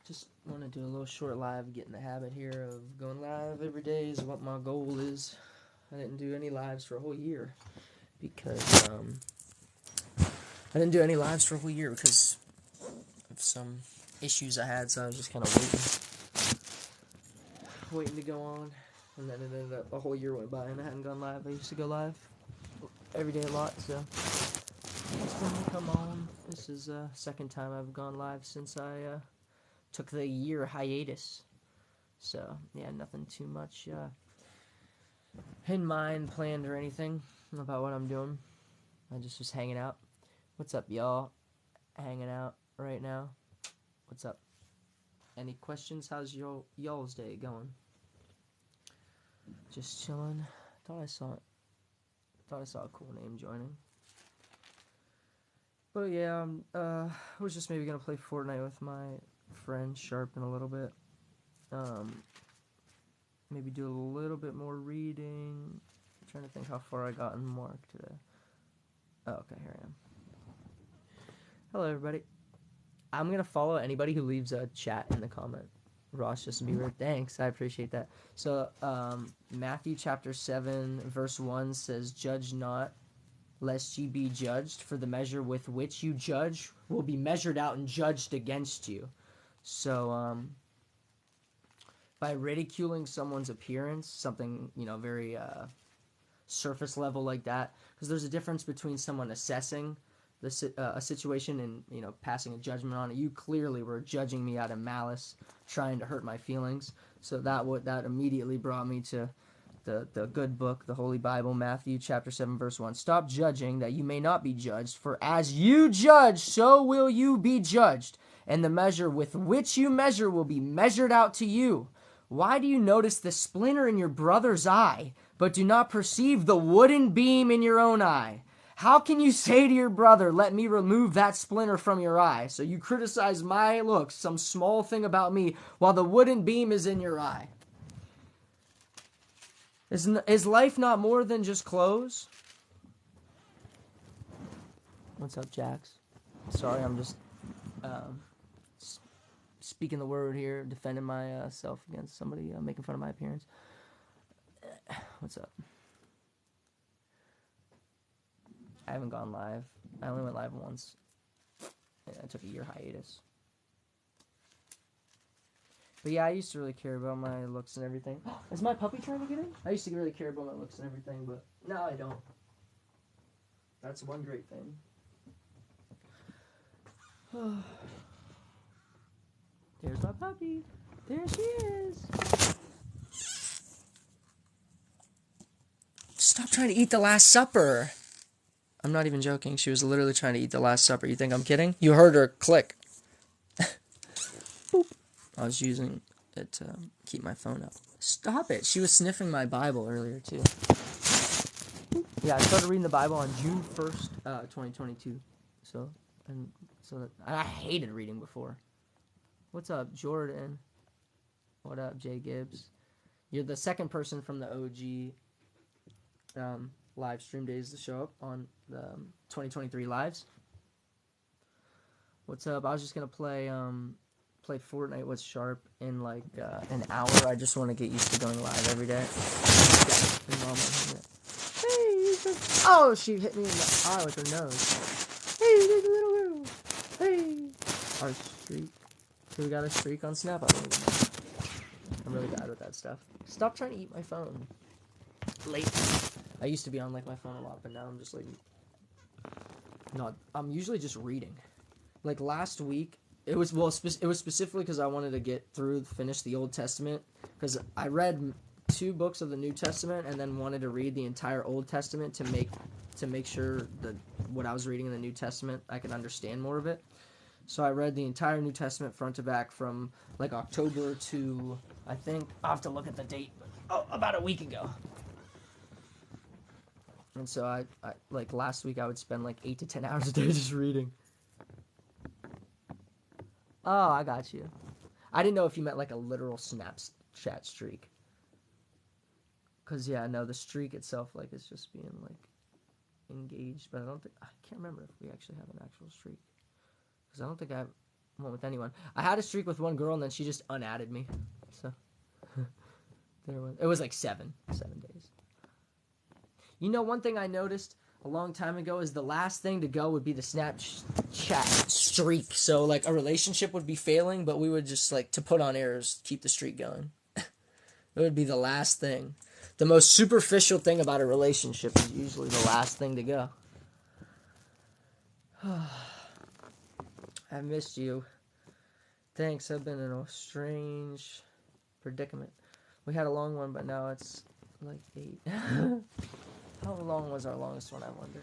Just want to do a little short live, get in the habit here of going live every day is what my goal is. I didn't do any lives for a whole year because of some issues I had, so I was just kind of waiting to go on, and then it ended up a whole year went by and I hadn't gone live. I used to go live every day a lot, so it's been to come on. This is second time I've gone live since I took the year hiatus. So yeah, nothing too much in mind, planned, or anything about what I'm doing. I just was hanging out. What's up, y'all? Hanging out right now. What's up? Any questions? How's y'all's day going? Just chilling. Thought I saw a cool name joining. But yeah, I was just maybe gonna play Fortnite with my friend Sharp in a little bit. Maybe do a little bit more reading. I'm trying to think how far I got in Mark today. Oh, okay, here I am. Hello, everybody. I'm gonna follow anybody who leaves a chat in the comment. Ross Justin Bieber, thanks, I appreciate that. So, Matthew chapter 7, verse 1 says, "Judge not, lest ye be judged, for the measure with which you judge will be measured out and judged against you." So, by ridiculing someone's appearance, something, very surface level like that, because there's a difference between someone assessing a situation and passing a judgment on it. You clearly were judging me out of malice, trying to hurt my feelings. So that immediately brought me to the good book, the Holy Bible, Matthew chapter 7, verse 1. "Stop judging, that you may not be judged. For as you judge, so will you be judged. And the measure with which you measure will be measured out to you. Why do you notice the splinter in your brother's eye, but do not perceive the wooden beam in your own eye? How can you say to your brother, 'Let me remove that splinter from your eye'? So you criticize my looks, some small thing about me, while the wooden beam is in your eye. Is life not more than just clothes?" What's up, Jax? Sorry, I'm just speaking the word here, defending myself against somebody making fun of my appearance. What's up? I haven't gone live. I only went live once. I took a year hiatus. But yeah, I used to really care about my looks and everything. Is my puppy trying to get in? I used to really care about my looks and everything, but now I don't. That's one great thing. There's my puppy. There she is. Stop trying to eat the Last Supper. I'm not even joking. She was literally trying to eat the Last Supper. You think I'm kidding? You heard her click. Boop. I was using it to keep my phone up. Stop it. She was sniffing my Bible earlier, too. Yeah, I started reading the Bible on June 1st, 2022. I hated reading before. What's up, Jordan? What up, Jay Gibbs? You're the second person from the OG live stream days to show up on the 2023 lives. What's up? I was just gonna play Fortnite with Sharp in like an hour. I just want to get used to going live every day. Oh, she hit me in the eye with her nose. Hey, there's a little girl. Hey, our streak. So we got a streak on Snap. I don't even know. I'm really bad with that stuff. Stop trying to eat my phone. Late. I used to be on like my phone a lot, but now I'm just like not. I'm usually just reading. Like last week, it was specifically because I wanted to finish the Old Testament, because I read 2 books of the New Testament and then wanted to read the entire Old Testament to make sure that what I was reading in the New Testament I could understand more of it. So I read the entire New Testament front to back from like October to, I think I'll have to look at the date, but about a week ago. And so I like last week I would spend like 8 to 10 hours a day just reading. Oh, I got you. I didn't know if you meant like a literal Snapchat streak. Cause yeah, no, the streak itself like is just being like engaged, but I can't remember if we actually have an actual streak. Because I don't think I went with anyone. I had a streak with one girl, and then she just unadded me. So it was like 7 days. You know, one thing I noticed a long time ago is the last thing to go would be the Snapchat streak. So, like, a relationship would be failing, but we would just, like, to put on airs, keep the streak going. It would be the last thing. The most superficial thing about a relationship is usually the last thing to go. I missed you. Thanks, I've been in a strange predicament. We had a long one, but now it's like 8. How long was our longest one, I wonder?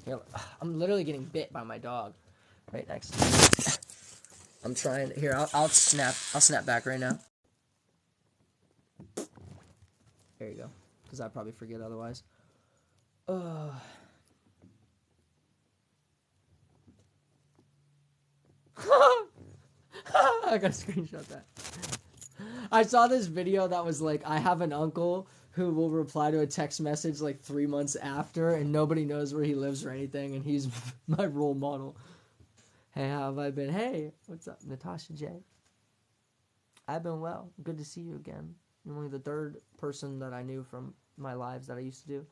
Here, I'm literally getting bit by my dog right next to me. I'm trying. Here, I'll snap back right now. There you go. Because I'd probably forget otherwise. I gotta screenshot that. I saw this video that was like, I have an uncle who will reply to a text message like 3 months after, and nobody knows where he lives or anything, and he's my role model. Hey, how have I been? Hey, what's up, Natasha J? I've been well. Good to see you again. You're only the third person that I knew from my lives that I used to do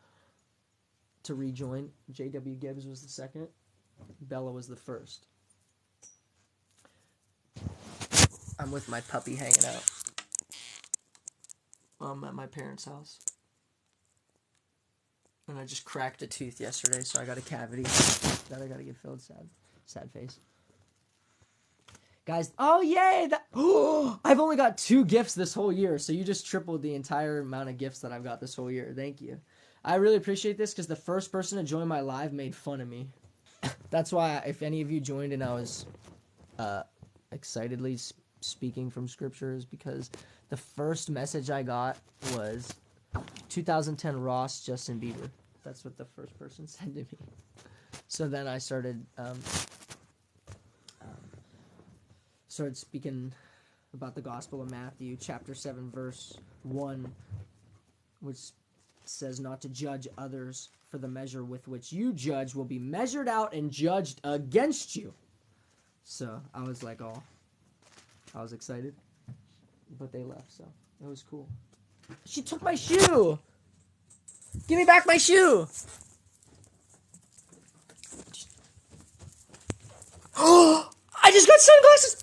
to rejoin. J.W. Gibbs was the second. Bella was the first. I'm with my puppy hanging out. I'm at my parents' house. And I just cracked a tooth yesterday, so I got a cavity that I gotta get filled. Sad face. Guys, oh yay! I've only got 2 gifts this whole year, so you just tripled the entire amount of gifts that I've got this whole year. Thank you. I really appreciate this, because the first person to join my live made fun of me. That's why, if any of you joined and I was excitedly speaking from scriptures, because the first message I got was 2010 Ross Justin Bieber. That's what the first person said to me. So then I started speaking about the Gospel of Matthew, chapter 7, verse 1, which says not to judge others, for the measure with which you judge will be measured out and judged against you. So I was like, oh, I was excited, but they left, so it was cool. She took my shoe! Give me back my shoe! Oh, I just got sunglasses!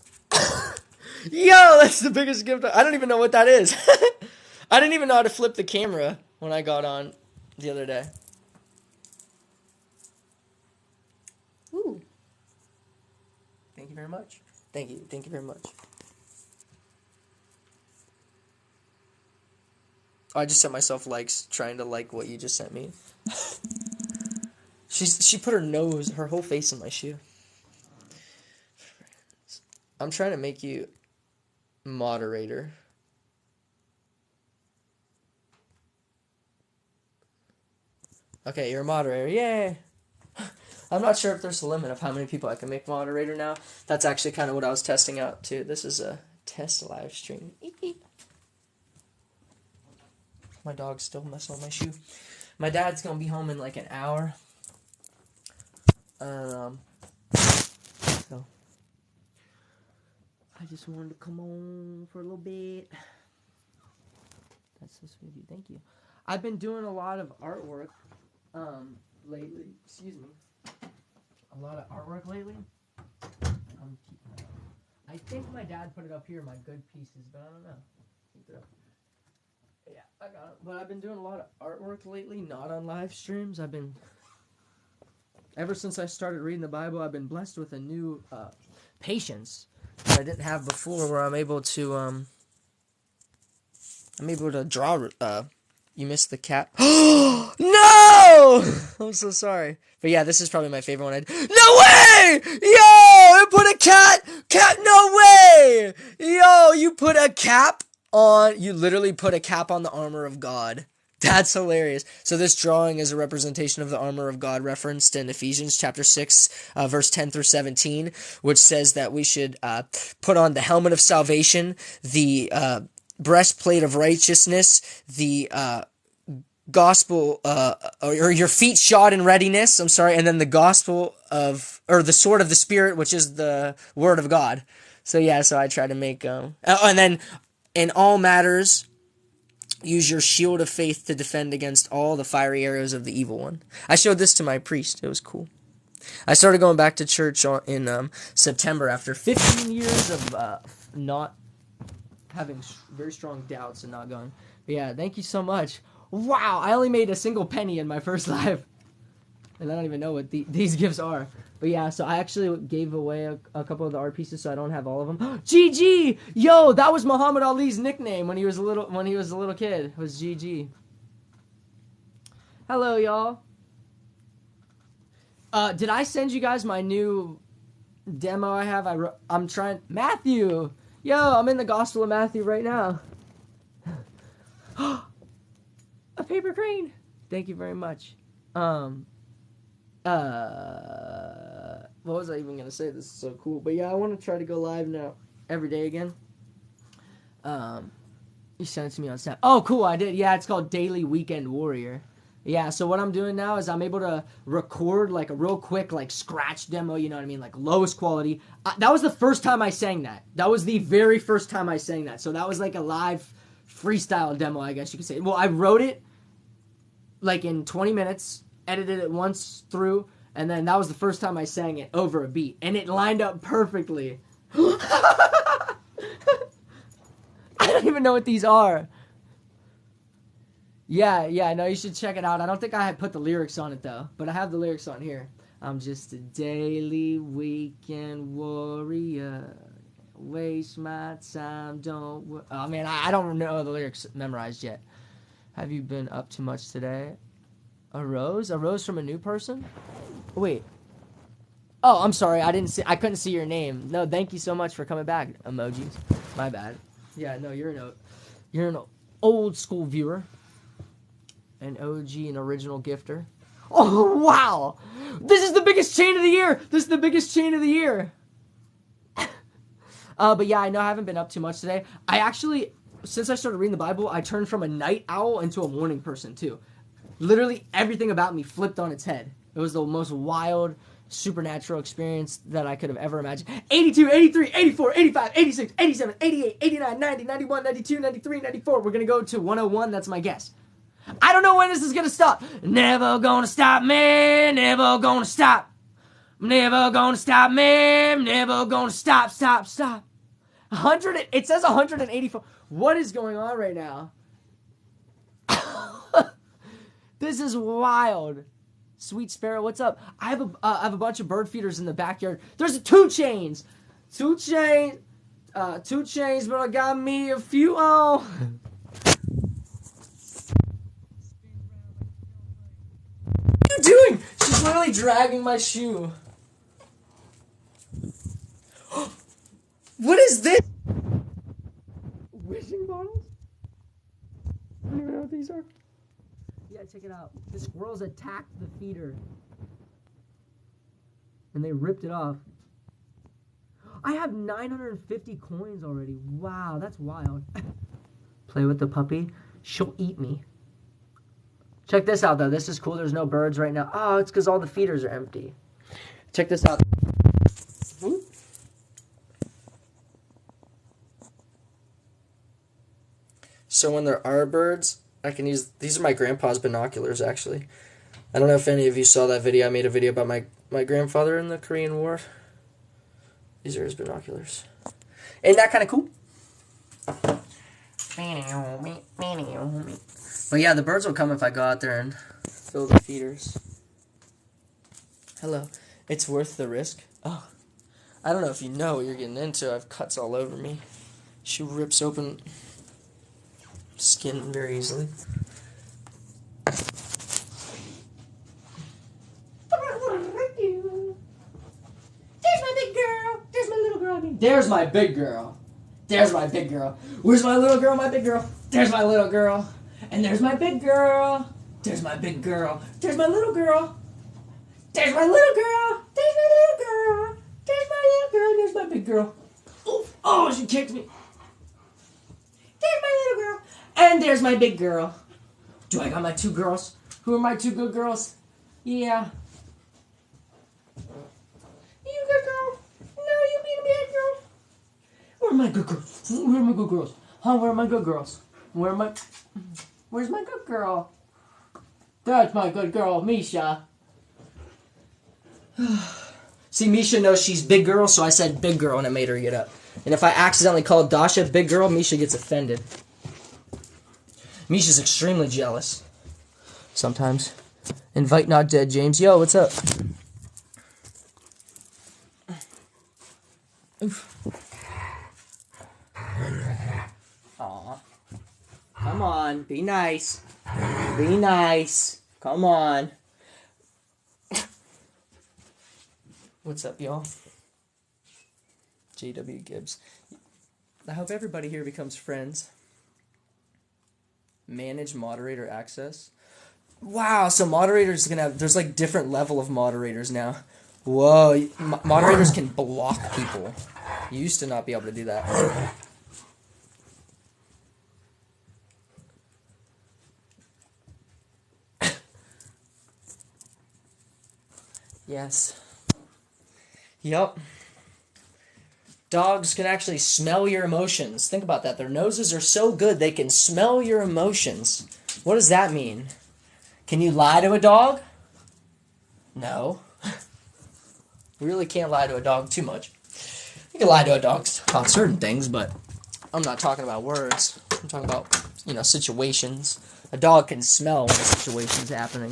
Yo, that's the biggest gift. I don't even know what that is. I didn't even know how to flip the camera when I got on the other day. Ooh. Thank you very much. Thank you very much. I just sent myself likes, trying to like what you just sent me. She put her whole face in my shoe. I'm trying to make you moderator. Okay, you're a moderator. Yay! I'm not sure if there's a limit of how many people I can make moderator now. That's actually kind of what I was testing out too. This is a test live stream. My dog's still messing with my shoe. My dad's gonna be home in like an hour. So I just wanted to come on for a little bit. That's so sweet of you. Thank you. I've been doing a lot of artwork lately. Excuse me. A lot of artwork lately. I'm keeping it up. I think my dad put it up here, my good pieces, but I don't know. Keep it up. Yeah, I got it. But I've been doing a lot of artwork lately, not on live streams. Ever since I started reading the Bible, I've been blessed with a new patience that I didn't have before, where I'm able to draw. You missed the cap. No! I'm so sorry. But yeah, this is probably my favorite one. No way! Yo! You put a cat! No way! Yo, you put a cap on... You literally put a cap on the armor of God. That's hilarious. So this drawing is a representation of the armor of God referenced in Ephesians chapter 6, verse 10 through 17, which says that we should put on the helmet of salvation, the breastplate of righteousness, the gospel, or your feet shod in readiness. I'm sorry, and then the gospel of, or the sword of the Spirit, which is the word of God. So yeah, so I try to make, and then in all matters, use your shield of faith to defend against all the fiery arrows of the evil one. I showed this to my priest. It was cool. I started going back to church in September after 15 years of not having very strong doubts and not going. But yeah, thank you so much. Wow, I only made a single penny in my first live. And I don't even know what these gifts are. But yeah, so I actually gave away a couple of the art pieces, so I don't have all of them. GG! Yo, that was Muhammad Ali's nickname when he was a little kid. It was GG. Hello, y'all. Did I send you guys my new demo I have? I'm trying... Matthew! Yo, I'm in the Gospel of Matthew right now. A paper crane! Thank you very much. What was I even going to say? This is so cool. But yeah, I want to try to go live now every day again. You sent it to me on Snap. Oh, cool, I did. Yeah, it's called Daily Weekend Warrior. Yeah, so what I'm doing now is I'm able to record like a real quick like scratch demo, you know what I mean? Like lowest quality. That was the first time I sang that. That was the very first time I sang that. So that was like a live freestyle demo, I guess you could say. Well, I wrote it like in 20 minutes, edited it once through, and then that was the first time I sang it over a beat. And it lined up perfectly. I don't even know what these are. Yeah, no, you should check it out. I don't think I had put the lyrics on it, though. But I have the lyrics on here. I'm just a daily weekend warrior. Waste my time, don't... Oh, man, I don't know the lyrics memorized yet. Have you been up too much today? A rose? A rose from a new person? Wait. Oh, I'm sorry. I couldn't see your name. No, thank you so much for coming back. Emojis. My bad. Yeah, no, you're an old school viewer. An OG, an original gifter. Oh, wow! This is the biggest chain of the year! But yeah, I know I haven't been up too much today. Since I started reading the Bible, I turned from a night owl into a morning person, too. Literally everything about me flipped on its head. It was the most wild, supernatural experience that I could have ever imagined. 82, 83, 84, 85, 86, 87, 88, 89, 90, 91, 92, 93, 94. We're going to go to 101. That's my guess. I don't know when this is going to stop. Never gonna stop me. Never gonna stop. Never gonna stop me. Never gonna stop. 100. It says 184. What is going on right now? This is wild. Sweet Sparrow, what's up? I have a bunch of bird feeders in the backyard. There's 2 chains. 2 chains. 2 chains, but I got me a few. Oh. What are you doing? She's literally dragging my shoe. What is this? Wishing bottles? I don't even know what these are. Yeah, check it out. The squirrels attacked the feeder. And they ripped it off. I have 950 coins already. Wow, that's wild. Play with the puppy. She'll eat me. Check this out, though. This is cool. There's no birds right now. Oh, it's because all the feeders are empty. Check this out. Whoop. So when there are birds, I can use... These are my grandpa's binoculars, actually. I don't know if any of you saw that video. I made a video about my grandfather in the Korean War. These are his binoculars. Ain't that kind of cool? But yeah, the birds will come if I go out there and fill the feeders. Hello. It's worth the risk. Oh. I don't know if you know what you're getting into. I have cuts all over me. She rips open skin very easily. There's my big girl. There's my little girl. There's my big girl. There's my big girl. Where's my little girl, my big girl? There's my little girl. And there's my big girl. There's my big girl. There's my little girl. There's my little girl. There's my little girl. There's my little girl. There's my big girl. Oof. Oh, she kicked me. There's my little girl. And there's my big girl. Do I got my 2 girls? Who are my 2 good girls? Yeah. You good girl? No, you being a bad girl. Where are my good girls? Where are my good girls? Huh? Where are my good girls? Where's my good girl? That's my good girl, Misha. See, Misha knows she's big girl, so I said big girl and it made her get up. And if I accidentally called Dasha big girl, Misha gets offended. Misha's extremely jealous. Sometimes. Invite not dead, James. Yo, what's up? Oof. Aw. Come on, be nice. Be nice. Come on. What's up, y'all? JW Gibbs. I hope everybody here becomes friends. Manage moderator access. Wow, so moderators gonna have, there's like different level of moderators now. Whoa, moderators can block people. You used to not be able to do that. Yes. Yup. Dogs can actually smell your emotions. Think about that. Their noses are so good they can smell your emotions. What does that mean? Can you lie to a dog? No. You really can't lie to a dog too much. You can lie to a dog about certain things, but I'm not talking about words. I'm talking about, situations. A dog can smell when a situation's happening,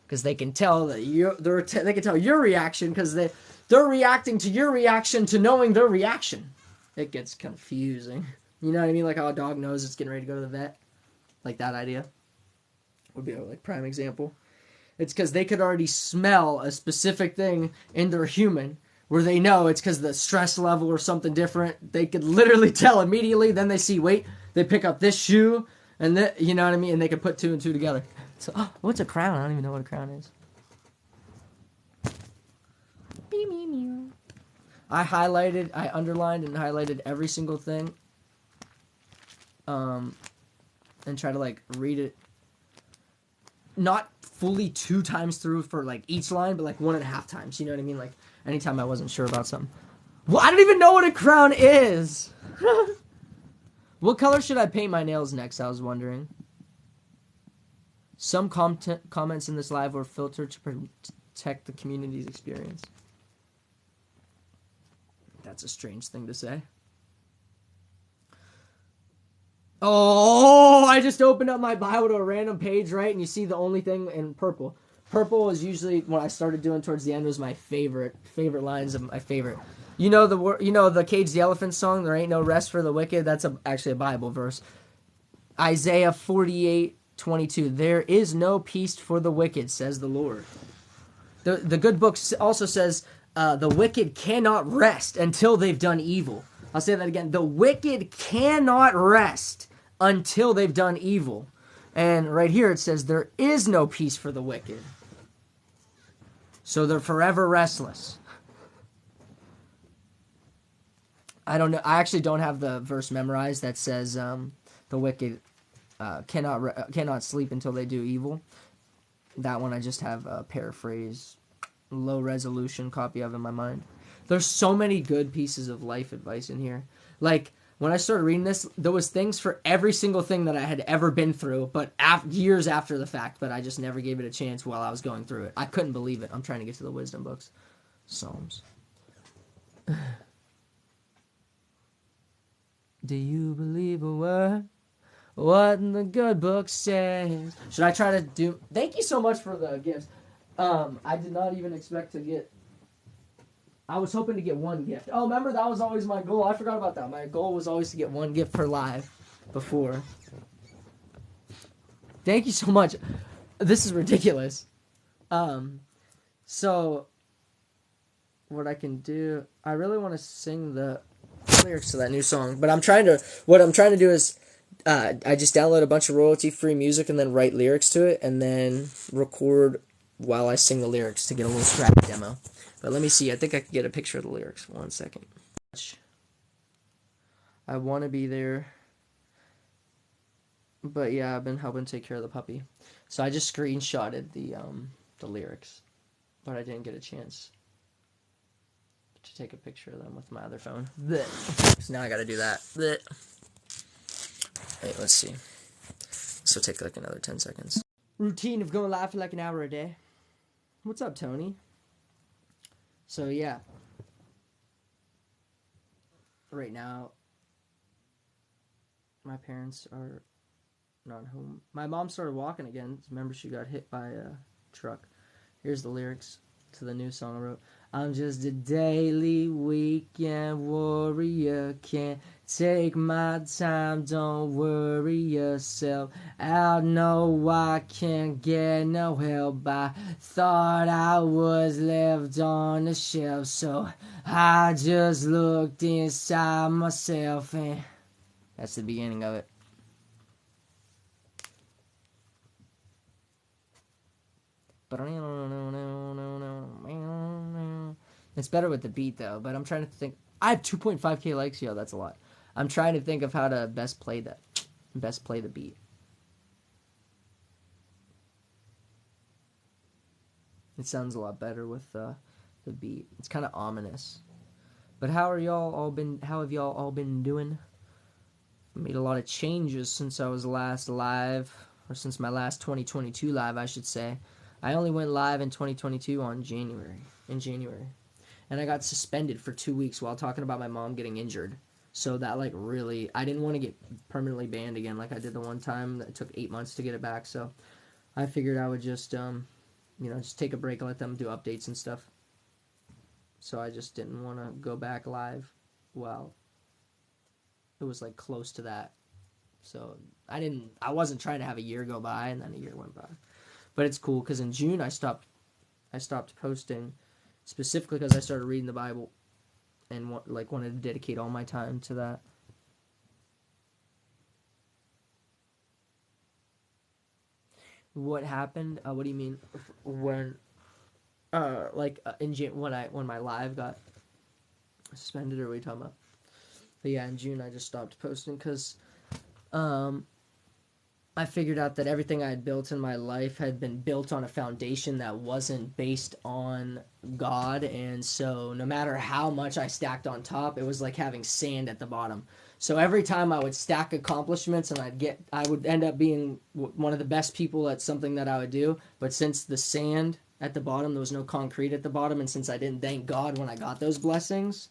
because they can tell that they can tell your reaction because they're reacting to your reaction to knowing their reaction. It gets confusing. You know what I mean? Like how a dog knows it's getting ready to go to the vet. Like that idea would be a prime example. It's because they could already smell a specific thing in their human where they know it's because the stress level or something different. They could literally tell immediately. Then they see, wait, they pick up this shoe and you know what I mean? And they could put 2 and 2 together. So, what's a crown? I don't even know what a crown is. I underlined and highlighted every single thing. And try to read it. Not fully 2 times through for each line, but 1.5 times. You know what I mean? Anytime I wasn't sure about something. Well, I don't even know what a crown is. What color should I paint my nails next? I was wondering. Some comments in this live were filtered to protect the community's experience. That's a strange thing to say. Oh, I just opened up my bio to a random page, right? And you see the only thing in purple. Purple is usually what I started doing towards the end was my favorite lines of my favorite. The Cage the Elephant song, There Ain't No Rest for the Wicked? That's actually a Bible verse. Isaiah 48:22. There is no peace for the wicked, says the Lord. The good book also says the wicked cannot rest until they've done evil. I'll say that again. The wicked cannot rest until they've done evil. And right here it says there is no peace for the wicked. So they're forever restless. I don't know. I actually don't have the verse memorized that says the wicked cannot sleep until they do evil. That one I just have a paraphrase, low resolution copy of in my mind. There's so many good pieces of life advice in here. When I started reading this, there was things for every single thing that I had ever been through, but years after the fact, but I just never gave it a chance while I was going through it. I couldn't believe it. I'm trying to get to the wisdom books. Psalms. Do you believe a word? What the good book says? Should I try to do... Thank you so much for the gifts. I did not even expect to get... I was hoping to get 1 gift. Oh, remember, that was always my goal. I forgot about that. My goal was always to get 1 gift per live before. Thank you so much. This is ridiculous. So, what I can do... I really want to sing the lyrics to that new song, but what I'm trying to do is I just download a bunch of royalty-free music and then write lyrics to it and then record while I sing the lyrics to get a little scrappy demo. But let me see. I think I can get a picture of the lyrics. 1 second. I want to be there. But yeah, I've been helping take care of the puppy. So I just screenshotted the lyrics, but I didn't get a chance to take a picture of them with my other phone. Blech. So now I gotta do that. Blech. Wait, let's see. This will take like another 10 seconds. Routine of going live for like an hour a day. What's up, Tony? So yeah. Right now, my parents are not home. My mom started walking again. Remember, she got hit by a truck. Here's the lyrics to the new song I wrote. I'm just a daily weekend warrior. Can't take my time, don't worry yourself. I know I can't get no help. I thought I was left on the shelf, so I just looked inside myself, and that's the beginning of it. It's better with the beat though, but I'm trying to think. I have 2.5k likes, yo, that's a lot. I'm trying to think of how to best play the beat. It sounds a lot better with the beat. It's kind of ominous. But how have y'all all been doing? I made a lot of changes since I was last live, or since my last 2022 live, I should say. I only went live in 2022 in January. And I got suspended for 2 weeks while talking about my mom getting injured. So that like really, I didn't want to get permanently banned again like I did the one time. It took 8 months to get it back. So I figured I would just, just take a break and let them do updates and stuff. So I just didn't want to go back live while it was like close to that. So I wasn't trying to have a year go by, and then a year went by. But it's cool because in June I stopped posting specifically because I started reading the Bible and wanted to dedicate all my time to that. What happened? What do you mean? When when my live got suspended, or what are we talking about? But yeah, in June I just stopped posting because I figured out that everything I had built in my life had been built on a foundation that wasn't based on God, and so no matter how much I stacked on top, it was like having sand at the bottom. So every time I would stack accomplishments and I would end up being one of the best people at something that I would do, but since the sand at the bottom, there was no concrete at the bottom, and since I didn't thank God when I got those blessings,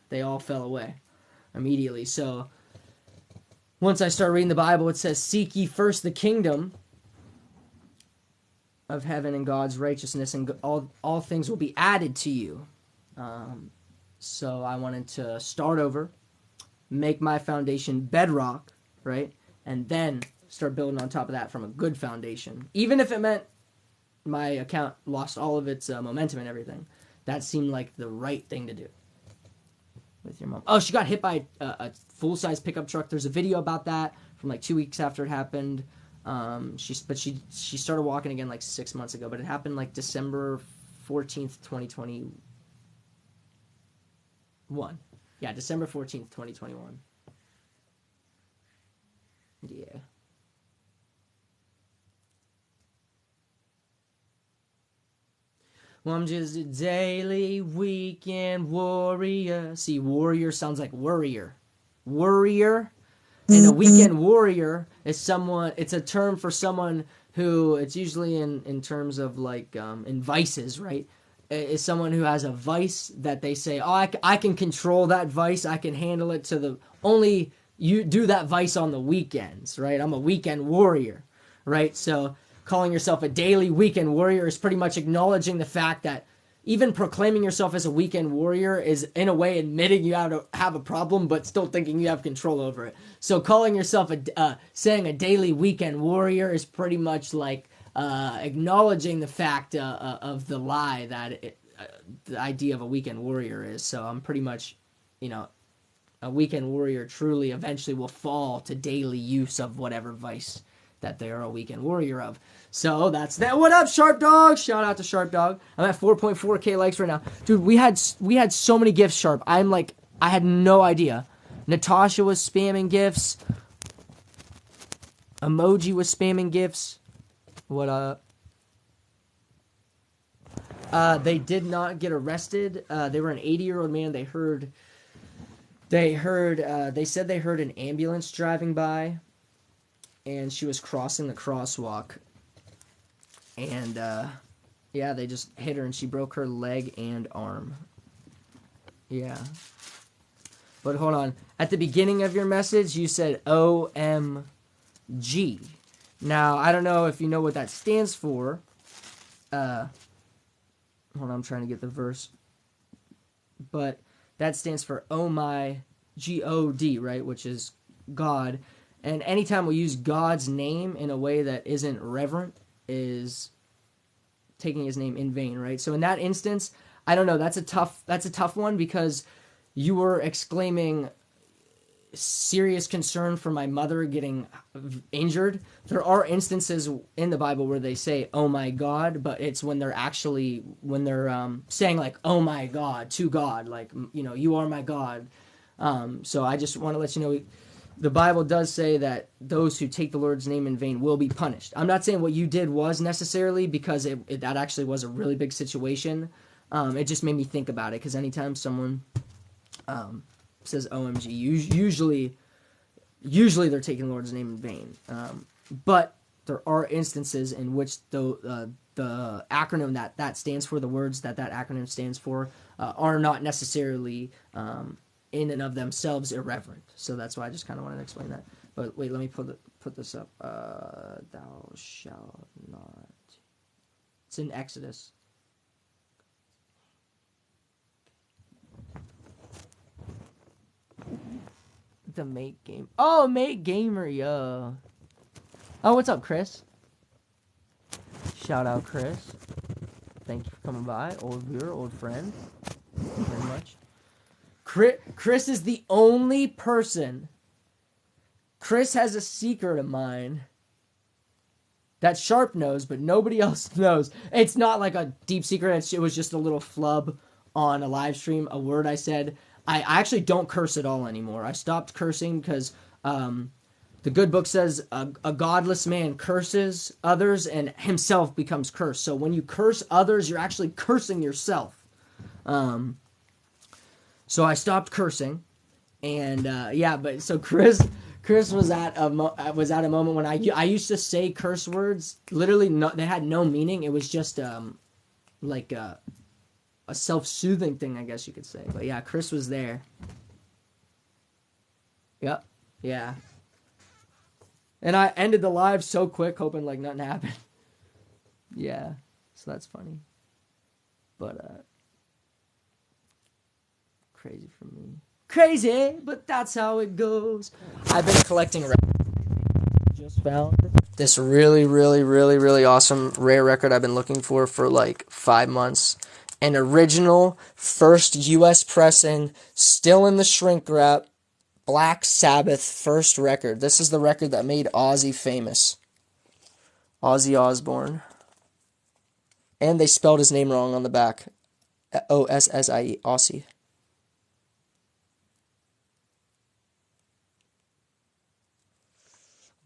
they all fell away immediately. So once I start reading the Bible, it says, seek ye first the kingdom of heaven and God's righteousness, and all things will be added to you. So I wanted to start over, make my foundation bedrock, right? And then start building on top of that from a good foundation. Even if it meant my account lost all of its momentum and everything. That seemed like the right thing to do. With your mom. Oh, she got hit by a full-size pickup truck. There's a video about that from like 2 weeks after it happened. She started walking again like 6 months ago, but it happened like December 14th, 2021. Yeah, December 14th, 2021. Yeah. Well, I'm just a daily weekend warrior. See, warrior sounds like worrier. Worrier. And a weekend warrior is someone, it's a term for someone who, it's usually in terms of like, in vices, right? Is someone who has a vice that they say, oh, I can control that vice. I can handle it only you do that vice on the weekends, right? I'm a weekend warrior, right? So calling yourself a daily weekend warrior is pretty much acknowledging the fact that even proclaiming yourself as a weekend warrior is in a way admitting you have a problem, but still thinking you have control over it. So calling yourself saying a daily weekend warrior is pretty much like acknowledging the fact of the lie that the idea of a weekend warrior is. So I'm pretty much, a weekend warrior truly eventually will fall to daily use of whatever vice that they are a weekend warrior of. So that's that. What up, Sharp Dog? Shout out to Sharp Dog. I'm at 4.4k likes right now. Dude, we had so many gifts, Sharp. I had no idea. Natasha was spamming gifts. Emoji was spamming gifts. What they did not get arrested. They were an 80-year-old man. They said they heard an ambulance driving by, and she was crossing the crosswalk. And, yeah, they just hit her, and she broke her leg and arm. Yeah. But hold on. At the beginning of your message, you said OMG. Now, I don't know if you know what that stands for. Hold on, I'm trying to get the verse. But that stands for oh my, G-O-D, right? Which is God. And anytime we use God's name in a way that isn't reverent is taking his name in vain, right? So in that instance, I don't know, that's a tough one because you were exclaiming serious concern for my mother getting injured. There are instances in the Bible where they say, oh my God, but it's when they're saying like, oh my God, to God, like, you are my God. So I just want to let you know, the Bible does say that those who take the Lord's name in vain will be punished. I'm not saying what you did was necessarily, because that actually was a really big situation. It just made me think about it, because anytime someone says OMG, usually they're taking the Lord's name in vain. But there are instances in which the acronym that stands for, the words that acronym stands for, are not necessarily in and of themselves irreverent. So that's why I just kind of wanted to explain that. But wait, let me put this up. Thou shalt not. It's in Exodus. The Make Game. Oh, Make Gamer, yo. Oh, what's up, Chris? Shout out, Chris. Thank you for coming by. Old viewer, old friend. Thank you very much. Chris is the only person. Chris has a secret of mine that Sharp knows, but nobody else knows. It's not like a deep secret. It was just a little flub on a live stream, a word I said. I actually don't curse at all anymore. I stopped cursing because the good book says a godless man curses others and himself becomes cursed. So when you curse others, you're actually cursing yourself. So I stopped cursing, and but so Chris was at a moment when I used to say curse words. Literally, they had no meaning. It was just like a self-soothing thing, I guess you could say. But yeah, Chris was there. Yep. Yeah. And I ended the live so quick, hoping like nothing happened. Yeah. So that's funny. But crazy for me. Crazy, but that's how it goes. I've been collecting just found this really, really, really, really awesome rare record I've been looking for like 5 months. An original, first U.S. pressing, still in the shrink wrap, Black Sabbath first record. This is the record that made Ozzy famous. Ozzy Osbourne. And they spelled his name wrong on the back. O-S-S-I-E, Aussie.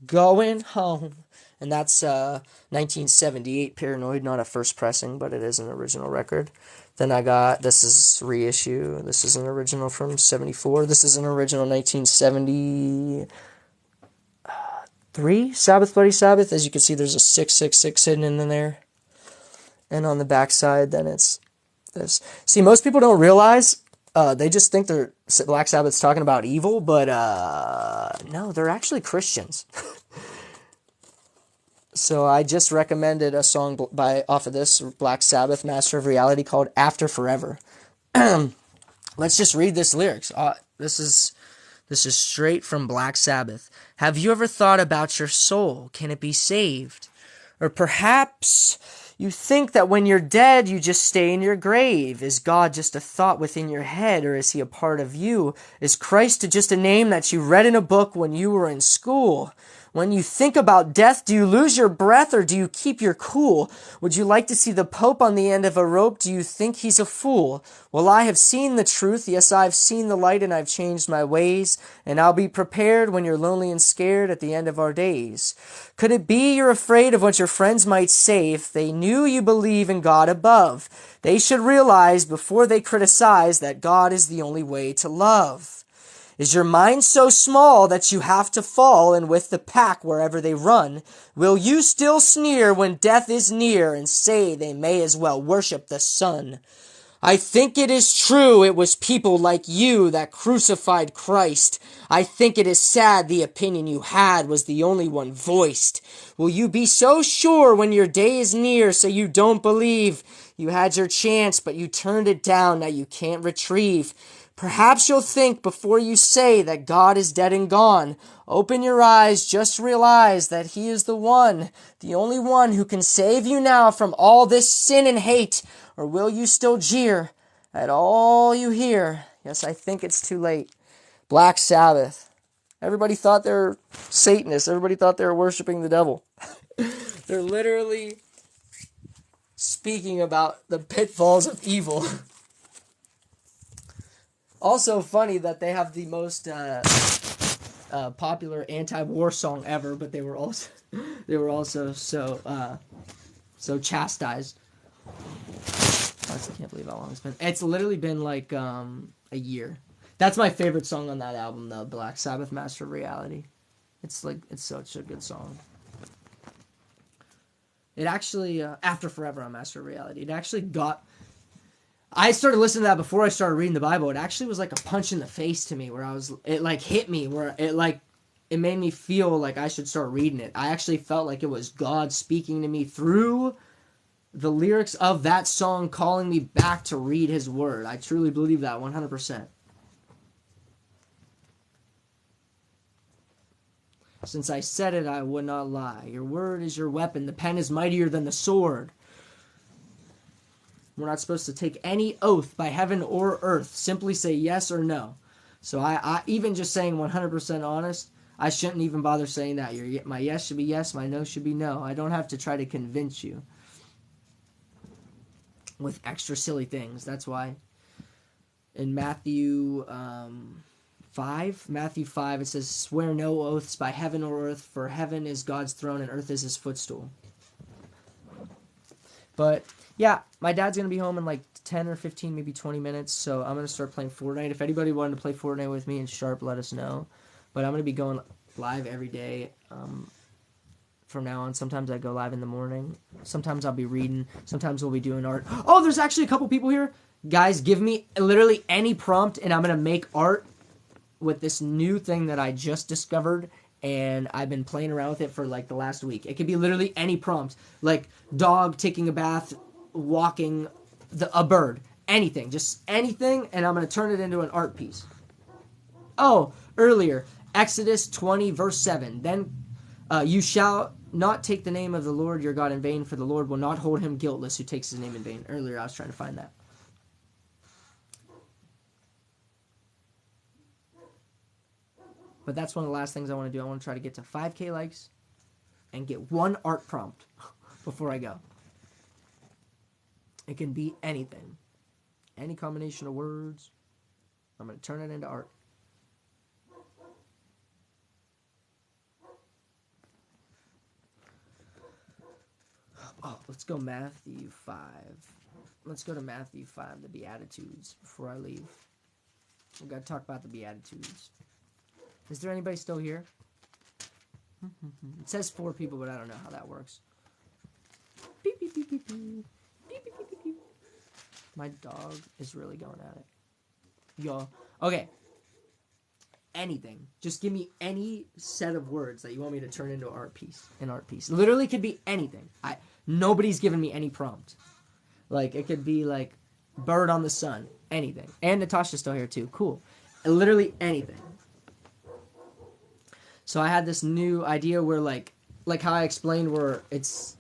Going home. And that's 1978 Paranoid, not a first pressing, but it is an original record. Then I got, this is reissue. This is an original from 74. This is an original 1973 Sabbath Bloody Sabbath. As you can see, there's a 666 hidden in there. And on the back side, then it's this. See, most people don't realize, they just think Black Sabbath's talking about evil, but no, they're actually Christians. So I just recommended a song off of this Black Sabbath Master of Reality called After Forever. Let's just read this lyrics. This is straight from Black Sabbath. Have you ever thought about your soul? Can it be saved? Or perhaps you think that when you're dead, you just stay in your grave. Is God just a thought within your head, or is he a part of you? Is Christ just a name that you read in a book when you were in school? When you think about death, do you lose your breath or do you keep your cool? Would you like to see the Pope on the end of a rope? Do you think he's a fool? Well, I have seen the truth. Yes, I've seen the light and I've changed my ways. And I'll be prepared when you're lonely and scared at the end of our days. Could it be you're afraid of what your friends might say if they knew you believe in God above? They should realize before they criticize that God is the only way to love. Is your mind so small that you have to fall in with the pack wherever they run? Will you still sneer when death is near and say they may as well worship the sun? I think it is true it was people like you that crucified Christ. I think it is sad the opinion you had was the only one voiced. Will you be so sure when your day is near so you don't believe? You had your chance, but you turned it down, now you can't retrieve. Perhaps you'll think before you say that God is dead and gone. Open your eyes, just realize that He is the one, the only one who can save you now from all this sin and hate. Or will you still jeer at all you hear? Yes, I think it's too late. Black Sabbath. Everybody thought they were Satanists. Everybody thought they were worshiping the devil. They're literally speaking about the pitfalls of evil. Also funny that they have the most popular anti-war song ever, but they were also so chastised. I can't believe how long it's been. It's literally been like a year. That's my favorite song on that album, though. Black Sabbath, Master of Reality. It's such a good song. It actually After Forever on Master of Reality. It actually got. I started listening to that before I started reading the Bible. It actually was like a punch in the face to me, where it like hit me, where it made me feel like I should start reading it. I actually felt like it was God speaking to me through the lyrics of that song, calling me back to read His Word. I truly believe that 100%. Since I said it, I would not lie. Your word is your weapon. The pen is mightier than the sword. We're not supposed to take any oath by heaven or earth. Simply say yes or no. So I even just saying 100% honest, I shouldn't even bother saying that. My yes should be yes, my no should be no. I don't have to try to convince you with extra silly things. That's why in Matthew 5, it says, swear no oaths by heaven or earth, for heaven is God's throne and earth is His footstool. But yeah, my dad's going to be home in like 10 or 15, maybe 20 minutes, so I'm going to start playing Fortnite. If anybody wanted to play Fortnite with me in Sharp, let us know. But I'm going to be going live every day from now on. Sometimes I go live in the morning. Sometimes I'll be reading. Sometimes we'll be doing art. Oh, there's actually a couple people here. Guys, give me literally any prompt, and I'm going to make art with this new thing that I just discovered, and I've been playing around with it for like the last week. It could be literally any prompt, like dog taking a bath, walking, a bird, anything, just anything, and I'm going to turn it into an art piece. Oh, earlier, Exodus 20 verse 7. Then you shall not take the name of the Lord your God in vain, for the Lord will not hold him guiltless who takes His name in vain. Earlier I was trying to find that. But that's one of the last things I want to do. I want to try to get to 5K likes and get one art prompt before I go. It can be anything. Any combination of words. I'm going to turn it into art. Oh, let's go Matthew 5. Let's go to Matthew 5, the Beatitudes, before I leave. We've got to talk about the Beatitudes. Is there anybody still here? It says 4 people, but I don't know how that works. Beep, beep, beep, beep, beep. Beep, beep, beep, beep, beep. My dog is really going at it. Y'all. Okay. Anything. Just give me any set of words that you want me to turn into an art piece. Literally could be anything. Nobody's given me any prompt. Like, it could be like bird on the sun. Anything. And Natasha's still here too. Cool. Literally anything. So I had this new idea where like how I explained, where it's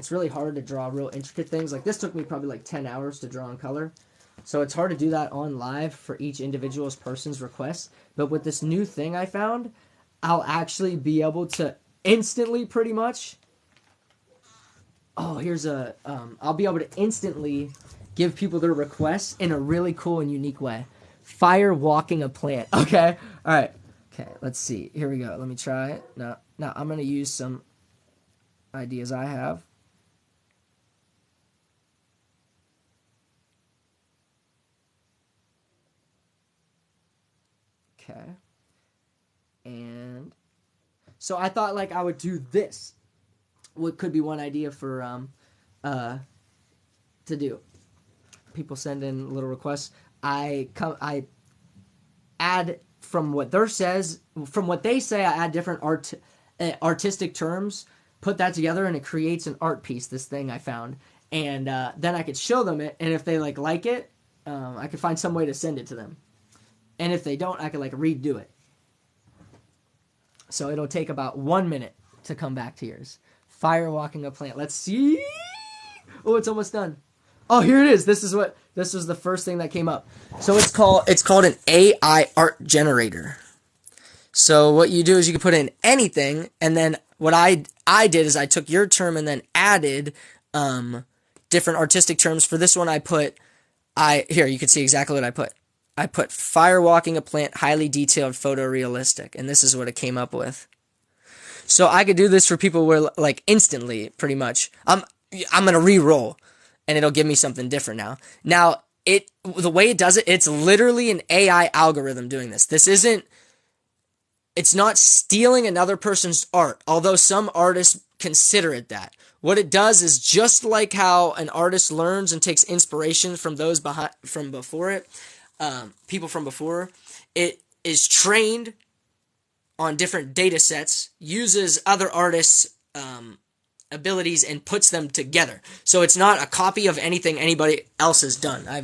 really hard to draw real intricate things. Like, this took me probably like 10 hours to draw in color. So it's hard to do that on live for each individual person's request. But with this new thing I found, I'll actually be able to instantly pretty much. Oh, here's a. I'll be able to instantly give people their requests in a really cool and unique way. Fire walking a plant. Okay. All right. Okay. Let's see. Here we go. Let me try it. Now, I'm gonna use some ideas I have. Okay. And so I thought like I would do this. What could be one idea for to do? People send in little requests. I add from what they say. I add different artistic terms, put that together, and it creates an art piece. This thing I found, and then I could show them it, and if they like it, I could find some way to send it to them. And if they don't, I could like redo it. So it'll take about 1 minute to come back to yours. Fire walking a plant. Let's see. Oh, it's almost done. Oh, here it is. This was the first thing that came up. So it's called an AI art generator. So what you do is you can put in anything, and then what I did is I took your term and then added different artistic terms. For this one, here you can see exactly what I put. I put fire walking a plant, highly detailed, photorealistic, and this is what it came up with. So I could do this for people where like instantly, pretty much. I'm gonna re-roll, and it'll give me something different now. Now the way it does it, it's literally an AI algorithm doing this. It's not stealing another person's art, although some artists consider it that. What it does is just like how an artist learns and takes inspiration from those from before it. People from before, it is trained on different data sets, uses other artists' abilities, and puts them together. So it's not a copy of anything anybody else has done. I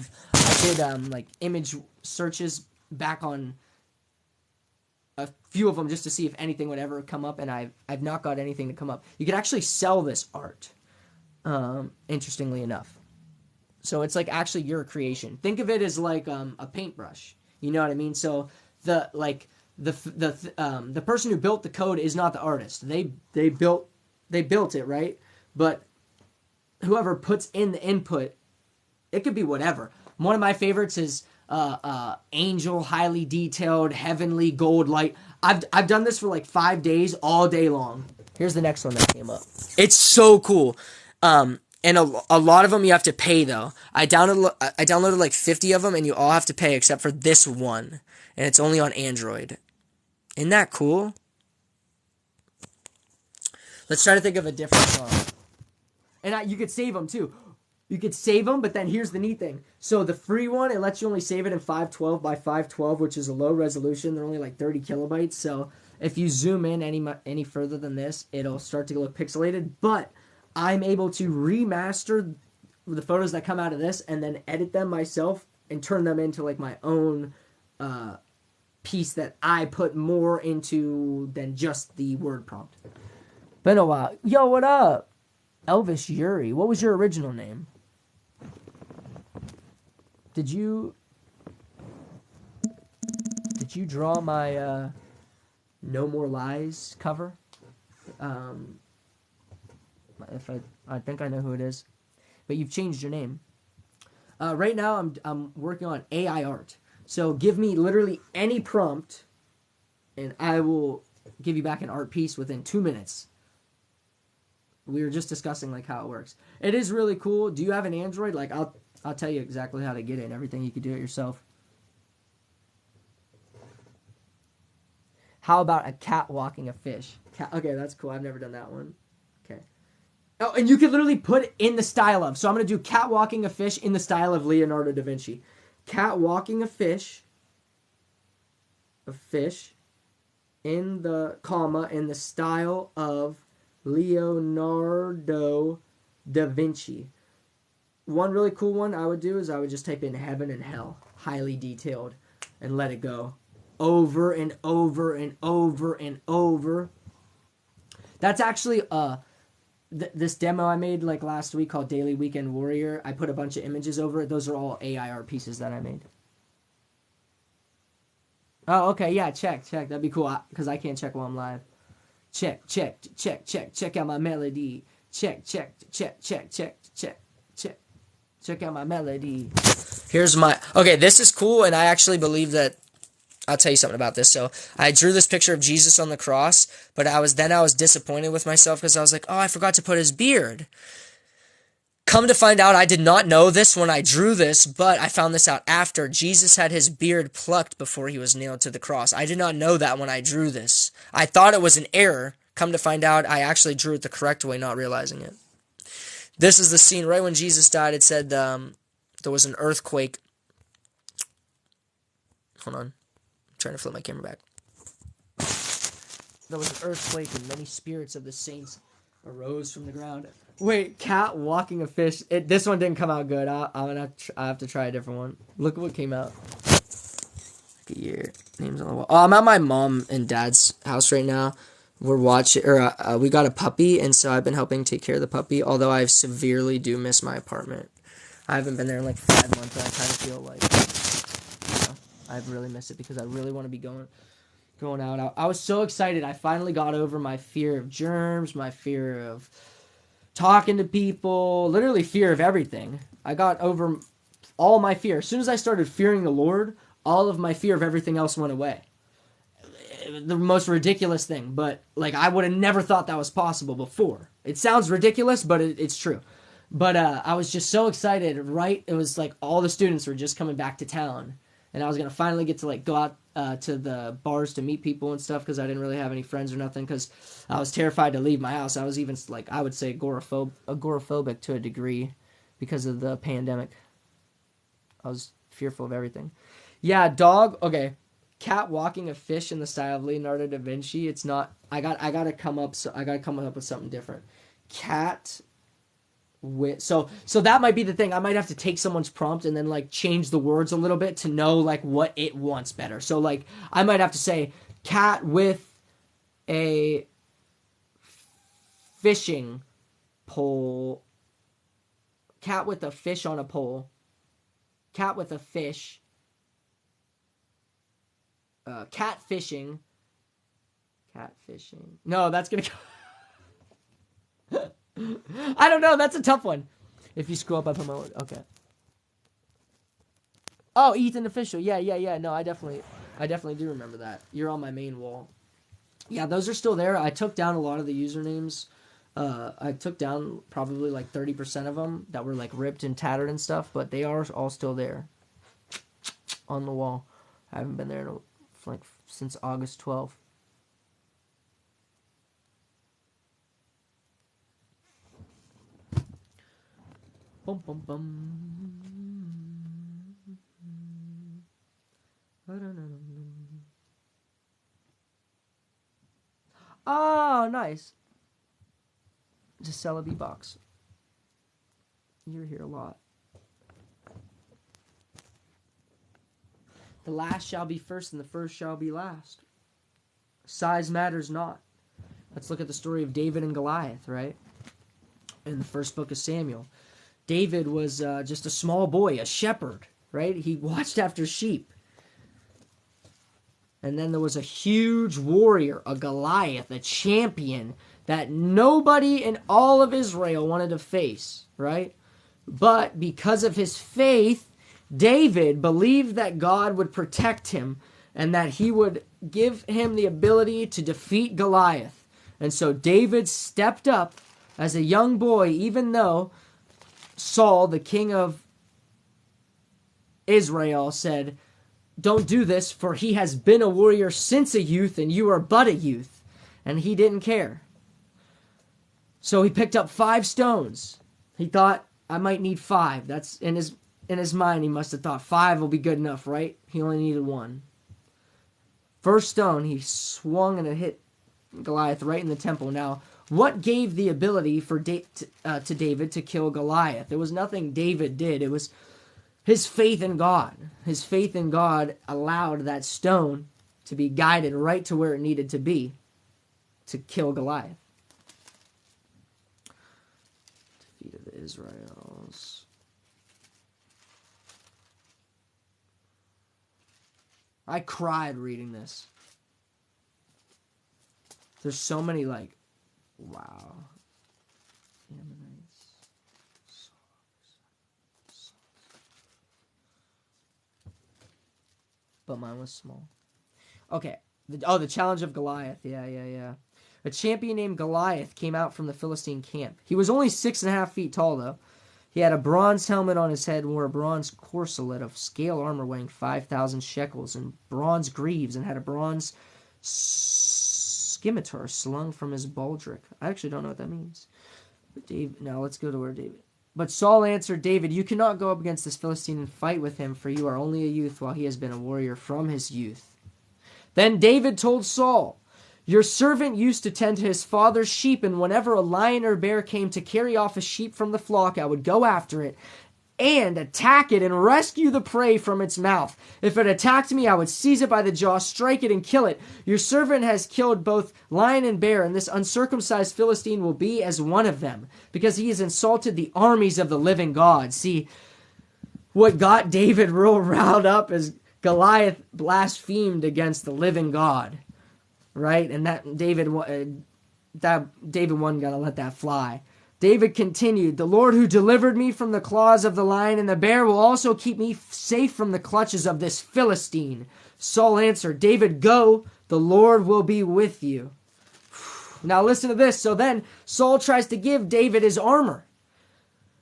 did like image searches back on a few of them just to see if anything would ever come up, and I've not got anything to come up. You could actually sell this art, interestingly enough. So it's like actually your creation. Think of it as like a paintbrush. You know what I mean? So the person who built the code is not the artist. They built it, right? But whoever puts in the input, it could be whatever. One of my favorites is angel, highly detailed, heavenly gold light. I've done this for like 5 days, all day long. Here's the next one that came up. It's so cool. And a lot of them you have to pay, though. I downloaded like 50 of them, and you all have to pay except for this one. And it's only on Android. Isn't that cool? Let's try to think of a different song. And you could save them, too. You could save them, but then here's the neat thing. So the free one, it lets you only save it in 512 by 512, which is a low resolution. They're only like 30 kilobytes. So if you zoom in any further than this, it'll start to look pixelated. But I'm able to remaster the photos that come out of this and then edit them myself and turn them into like my own piece that I put more into than just the word prompt. Been a while. Yo, what up? Elvis Yuri. What was your original name? Did you draw my No More Lies cover? If I think I know who it is, but you've changed your name. Right now I'm working on AI art. So give me literally any prompt, and I will give you back an art piece within 2 minutes. We were just discussing like how it works. It is really cool. Do you have an Android? Like I'll tell you exactly how to get it and everything. You can do it yourself. How about a cat walking a fish? Okay, that's cool. I've never done that one. Okay. Oh, and you can literally put it in the style of. So I'm going to do cat walking a fish in the style of Leonardo da Vinci. Cat walking a fish in the comma in the style of Leonardo da Vinci. One really cool one I would do is I would just type in heaven and hell, highly detailed, and let it go over and over and over and over. That's actually this demo I made like last week called Daily Weekend Warrior. I put a bunch of images over it. Those are all AI art pieces that I made. Oh, okay, yeah, check. That'd be cool, because I can't check while I'm live. Check out my melody. Check. Check out my melody. Here's my okay. This is cool, and I actually believe that. I'll tell you something about this. So I drew this picture of Jesus on the cross, but I was disappointed with myself because I was like, oh, I forgot to put his beard. Come to find out, I did not know this when I drew this, but I found this out after. Jesus had his beard plucked before he was nailed to the cross. I did not know that when I drew this. I thought it was an error. Come to find out, I actually drew it the correct way, not realizing it. This is the scene right when Jesus died. It said there was an earthquake. Hold on. I'm trying to flip my camera back. There was an earthquake, and many spirits of the saints arose from the ground. Wait, cat walking a fish. This one didn't come out good. I have to try a different one. Look at what came out. Your name's on the wall. Oh, I'm at my mom and dad's house right now. We're watching, we got a puppy, and so I've been helping take care of the puppy. Although I severely do miss my apartment. I haven't been there in like 5 months, and I kind of feel like, I really miss it because I really want to be going out. I was so excited. I finally got over my fear of germs, my fear of talking to people, literally fear of everything. I got over all my fear. As soon as I started fearing the Lord, all of my fear of everything else went away. The most ridiculous thing, but like I would have never thought that was possible before. It sounds ridiculous, but it's true. But I was just so excited, right? It was like all the students were just coming back to town, and I was going to finally get to like go out to the bars to meet people and stuff because I didn't really have any friends or nothing because I was terrified to leave my house. I was even like, I would say agoraphobic to a degree because of the pandemic. I was fearful of everything. Yeah, dog. Okay, cat walking a fish in the style of Leonardo da Vinci. It's not. I gotta come up with something different. Cat with so that might be the thing. I might have to take someone's prompt and then like change the words a little bit to know like what it wants better. So like I might have to say cat with a fishing pole. Cat with a fish on a pole. Cat with a fish. Cat fishing. No, that's gonna go. I don't know. That's a tough one. If you scroll up, I put my word. Okay. Oh, Ethan Official. Yeah. No, I definitely do remember that. You're on my main wall. Yeah, those are still there. I took down a lot of the usernames. I took down probably like 30% of them that were like ripped and tattered and stuff, but they are all still there on the wall. I haven't been there like since August 12th. Bum, bum, bum. Oh, nice. Just sell a V-Box. You're here a lot. The last shall be first, and the first shall be last. Size matters not. Let's look at the story of David and Goliath, right? In the first book of Samuel. David was just a small boy, a shepherd, right? He watched after sheep. And then there was a huge warrior, a Goliath, a champion that nobody in all of Israel wanted to face, right? But because of his faith, David believed that God would protect him and that he would give him the ability to defeat Goliath. And so David stepped up as a young boy, even though Saul, the king of Israel, said, "Don't do this, for he has been a warrior since a youth, and you are but a youth." And he didn't care. So he picked up 5 stones. He thought, I might need 5. That's in his mind. He must have thought 5 will be good enough, right? He only needed 1. First stone, he swung and it hit Goliath right in the temple. Now, what gave the ability for to David to kill Goliath? It was nothing David did. It was his faith in God. His faith in God allowed that stone to be guided right to where it needed to be to kill Goliath. Defeat of the Israels. I cried reading this. There's so many, like, wow. Ammonites. But mine was small. Okay. The challenge of Goliath. Yeah. A champion named Goliath came out from the Philistine camp. He was only 6.5 feet tall, though. He had a bronze helmet on his head and wore a bronze corselet of scale armor weighing 5,000 shekels and bronze greaves, and had a bronze scimitar slung from his baldric. I actually don't know what that means. But now let's go to where David. But Saul answered David, "You cannot go up against this Philistine and fight with him, for you are only a youth, while he has been a warrior from his youth." Then David told Saul, "Your servant used to tend to his father's sheep, and whenever a lion or bear came to carry off a sheep from the flock, I would go after it and attack it and rescue the prey from its mouth. If it attacked me, I would seize it by the jaw, strike it, and kill it. Your servant has killed both lion and bear, and this uncircumcised Philistine will be as one of them, because he has insulted the armies of the living God." See, what got David real riled up is Goliath blasphemed against the living God, right? And that David wasn't gonna let that fly. David continued, "The Lord who delivered me from the claws of the lion and the bear will also keep me safe from the clutches of this Philistine." Saul answered, "David, go, the Lord will be with you." Now listen to this. So then Saul tries to give David his armor.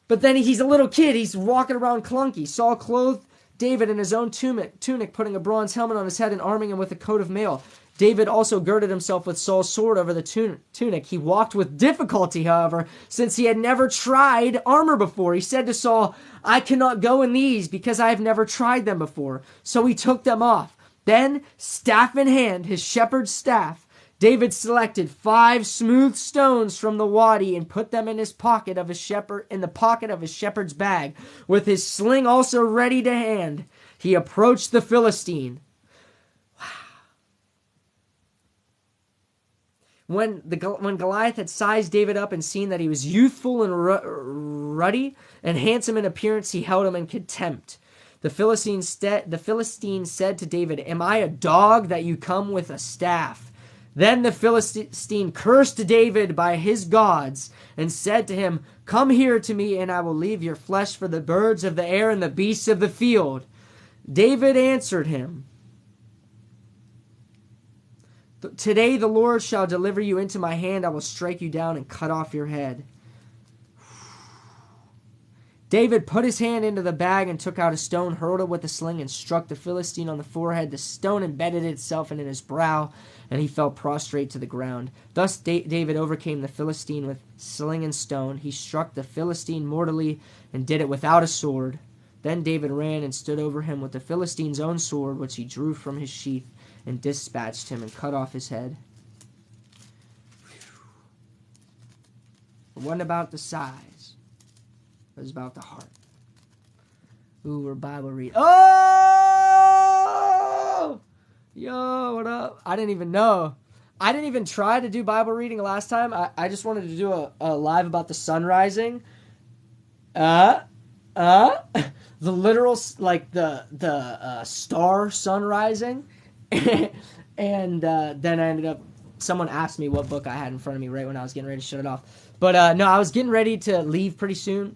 But then he's a little kid. He's walking around clunky. Saul clothed David in his own tunic, putting a bronze helmet on his head and arming him with a coat of mail. David also girded himself with Saul's sword over the tunic. He walked with difficulty, however, since he had never tried armor before. He said to Saul, "I cannot go in these because I have never tried them before." So he took them off. Then, staff in hand, his shepherd's staff, David selected 5 smooth stones from the wadi and put them in the pocket of his shepherd's bag. With his sling also ready to hand, he approached the Philistine. When Goliath had sized David up and seen that he was youthful and ruddy and handsome in appearance, he held him in contempt. The Philistine said to David, "Am I a dog that you come with a staff?" Then the Philistine cursed David by his gods and said to him, "Come here to me, and I will leave your flesh for the birds of the air and the beasts of the field." David answered him, "Today the Lord shall deliver you into my hand. I will strike you down and cut off your head." David put his hand into the bag and took out a stone, hurled it with a sling, and struck the Philistine on the forehead. The stone embedded itself in his brow, and he fell prostrate to the ground. Thus David overcame the Philistine with sling and stone. He struck the Philistine mortally and did it without a sword. Then David ran and stood over him with the Philistine's own sword, which he drew from his sheath, and dispatched him and cut off his head. It wasn't about the size. It was about the heart. Ooh, we're Bible reading. Oh! Yo, what up? I didn't even know. I didn't even try to do Bible reading last time. I just wanted to do a live about the sun rising. The literal, like the star sun rising. And then I ended up, someone asked me what book I had in front of me right when I was getting ready to shut it off. But no, I was getting ready to leave pretty soon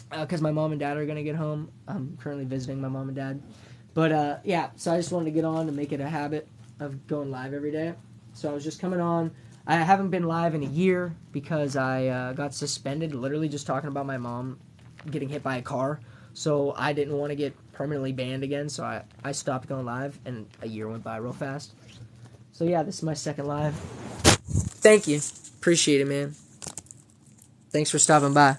because my mom and dad are going to get home. I'm currently visiting my mom and dad. But yeah, so I just wanted to get on and make it a habit of going live every day. So I was just coming on. I haven't been live in a year because I got suspended, literally just talking about my mom getting hit by a car. So I didn't want to get permanently banned again, so I stopped going live, and a year went by real fast. So yeah, this is my second live. Thank you. Appreciate it, man. Thanks for stopping by.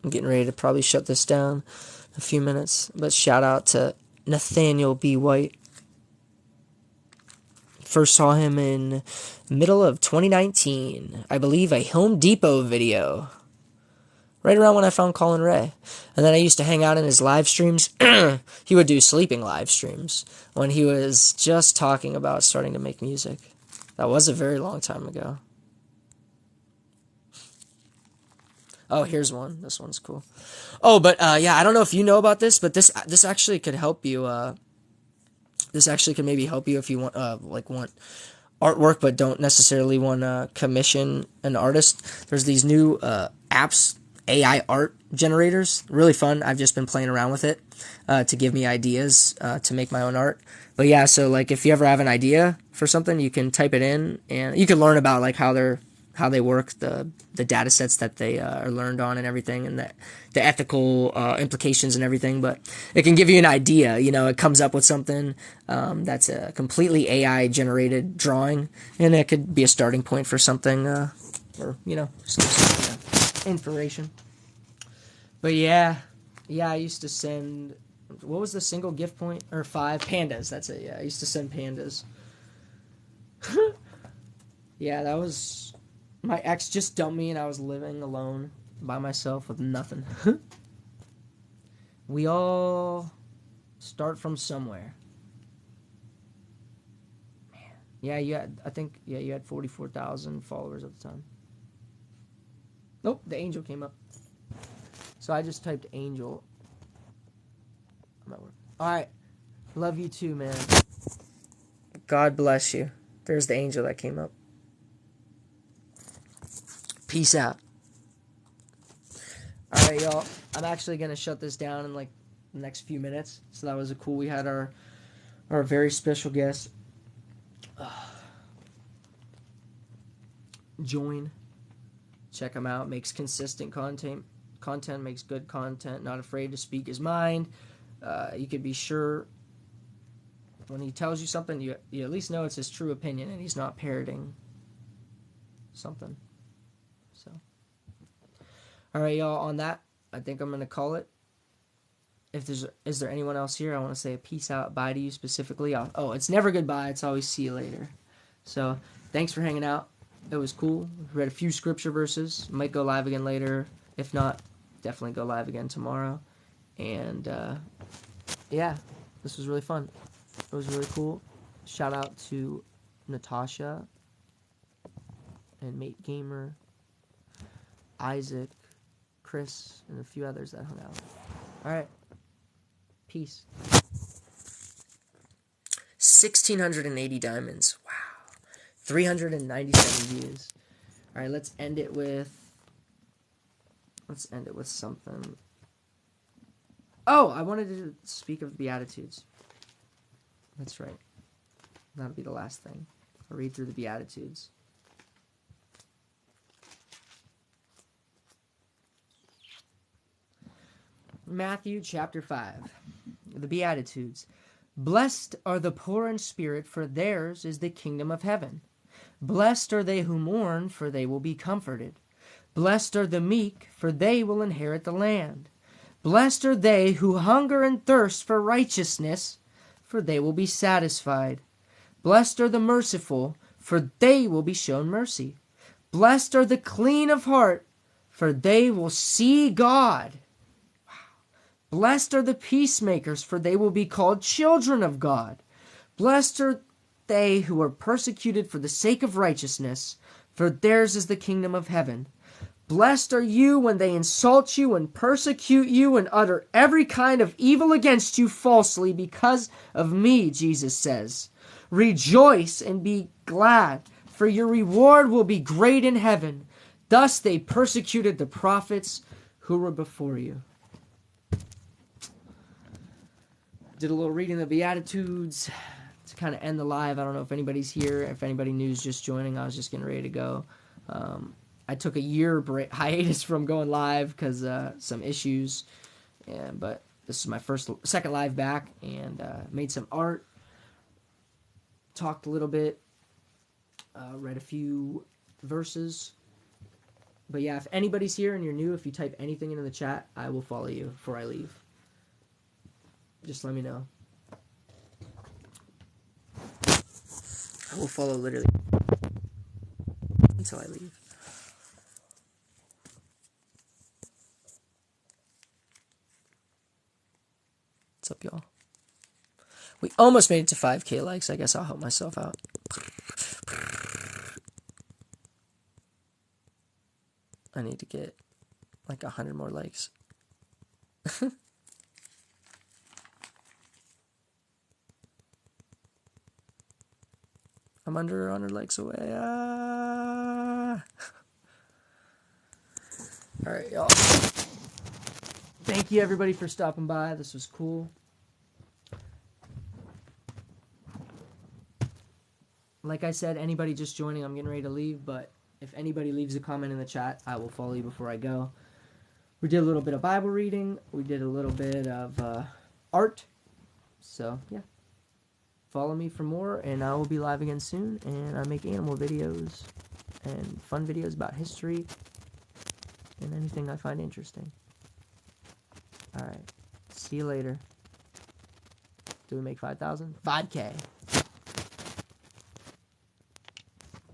I'm getting ready to probably shut this down in a few minutes, but shout out to Nathaniel B. White. First saw him in middle of 2019. I believe a Home Depot video. Right around when I found Colin Ray. And then I used to hang out in his live streams. He would do sleeping live streams when he was just talking about starting to make music. That was a very long time ago. Oh, here's one. This one's cool. Oh, but yeah, I don't know if you know about this, but this actually could help you. This actually could maybe help you if you want want artwork, but don't necessarily want to commission an artist. There's these new apps, AI art generators. Really fun. I've just been playing around with it to give me ideas to make my own art. But yeah, so like if you ever have an idea for something, you can type it in, and you can learn about like how they work, the data sets that they are learned on and everything, and the ethical implications and everything. But it can give you an idea. It comes up with something that's a completely AI generated drawing, and it could be a starting point for something, or some inspiration. But yeah, I used to send. What was the single gift point? Or 5 pandas? That's it. Yeah, I used to send pandas. Yeah, that was. My ex just dumped me and I was living alone by myself with nothing. We all start from somewhere. Man. Yeah, you had 44,000 followers at the time. Nope, the angel came up. So I just typed angel. Alright. Love you too, man. God bless you. There's the angel that came up. Peace out. Alright, y'all. I'm actually going to shut this down in like the next few minutes. So that was cool. We had our very special guest join. Check him out. Makes consistent content. Makes good content. Not afraid to speak his mind. You could be sure when he tells you something, you at least know it's his true opinion and he's not parroting something. So, all right, y'all. On that, I think I'm gonna call it. Is there anyone else here? I want to say a peace out, bye to you specifically. It's never goodbye. It's always see you later. So, thanks for hanging out. It was cool. Read a few scripture verses. Might go live again later. If not, definitely go live again tomorrow. And yeah, this was really fun. It was really cool. Shout out to Natasha and Mate Gamer, Isaac, Chris, and a few others that hung out. Alright. Peace. 1,680 diamonds. Wow. 397 views. Alright, let's end it with something. Oh, I wanted to speak of the Beatitudes. That's right. That'll be the last thing. I'll read through the Beatitudes. Matthew chapter 5. The Beatitudes. Blessed are the poor in spirit, for theirs is the kingdom of heaven. Blessed are they who mourn, for they will be comforted. Blessed are the meek, for they will inherit the land. Blessed are they who hunger and thirst for righteousness, for they will be satisfied. Blessed are the merciful, for they will be shown mercy. Blessed are the clean of heart, for they will see God. Wow. Blessed are the peacemakers, for they will be called children of God. Blessed are they who are persecuted for the sake of righteousness, for theirs is the kingdom of heaven. Blessed are you when they insult you and persecute you and utter every kind of evil against you falsely because of me, Jesus says. Rejoice and be glad, for your reward will be great in heaven. Thus they persecuted the prophets who were before you. Did a little reading of the Beatitudes to kind of end the live. I don't know if anybody's here. If anybody new's just joining, I was just getting ready to go. I took a year hiatus from going live because some issues, but this is my second live back, and made some art, talked a little bit, read a few verses. But yeah, if anybody's here and you're new, if you type anything into the chat, I will follow you before I leave. Just let me know. I will follow literally until I leave. What's up, y'all? We almost made it to 5K likes. I guess I'll help myself out. I need to get like 100 more likes. I'm under 100 likes away. All right, y'all. Thank you, everybody, for stopping by. This was cool. Like I said, anybody just joining, I'm getting ready to leave, but if anybody leaves a comment in the chat, I will follow you before I go. We did a little bit of Bible reading. We did a little bit of art. So, yeah. Follow me for more, and I will be live again soon. And I make animal videos and fun videos about history and anything I find interesting. Alright. See you later. Do we make 5,000? 5K.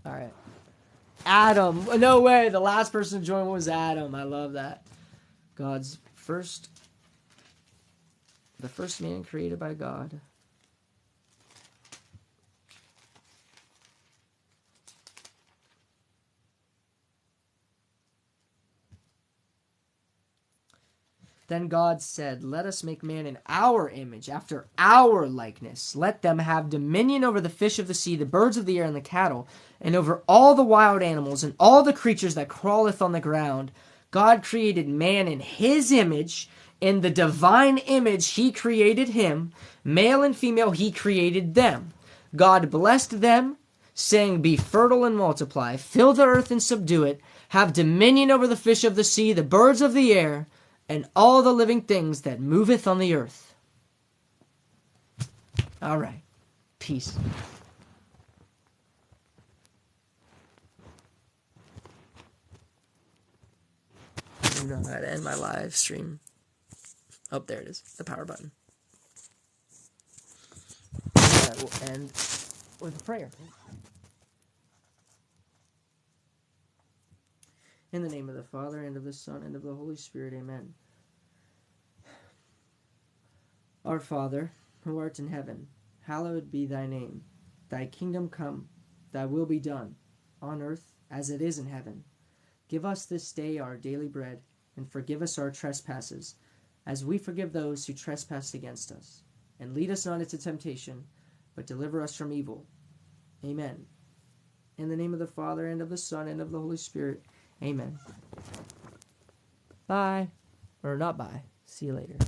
Alright. Adam. No way. The last person to join was Adam. I love that. The first man created by God. Then God said, "Let us make man in our image, after our likeness. Let them have dominion over the fish of the sea, the birds of the air, and the cattle, and over all the wild animals, and all the creatures that crawleth on the ground." God created man in his image. In the divine image he created him. Male and female he created them. God blessed them, saying, "Be fertile and multiply, fill the earth and subdue it, have dominion over the fish of the sea, the birds of the air, and all the living things that moveth on the earth." All right. Peace. I don't know how to end my live stream. Oh, there it is. The power button. I will end with a prayer. In the name of the Father, and of the Son, and of the Holy Spirit, amen. Our Father, who art in heaven, hallowed be thy name. Thy kingdom come, thy will be done, on earth as it is in heaven. Give us this day our daily bread, and forgive us our trespasses, as we forgive those who trespass against us. And lead us not into temptation, but deliver us from evil. Amen. In the name of the Father, and of the Son, and of the Holy Spirit, amen. Bye. Or not bye. See you later.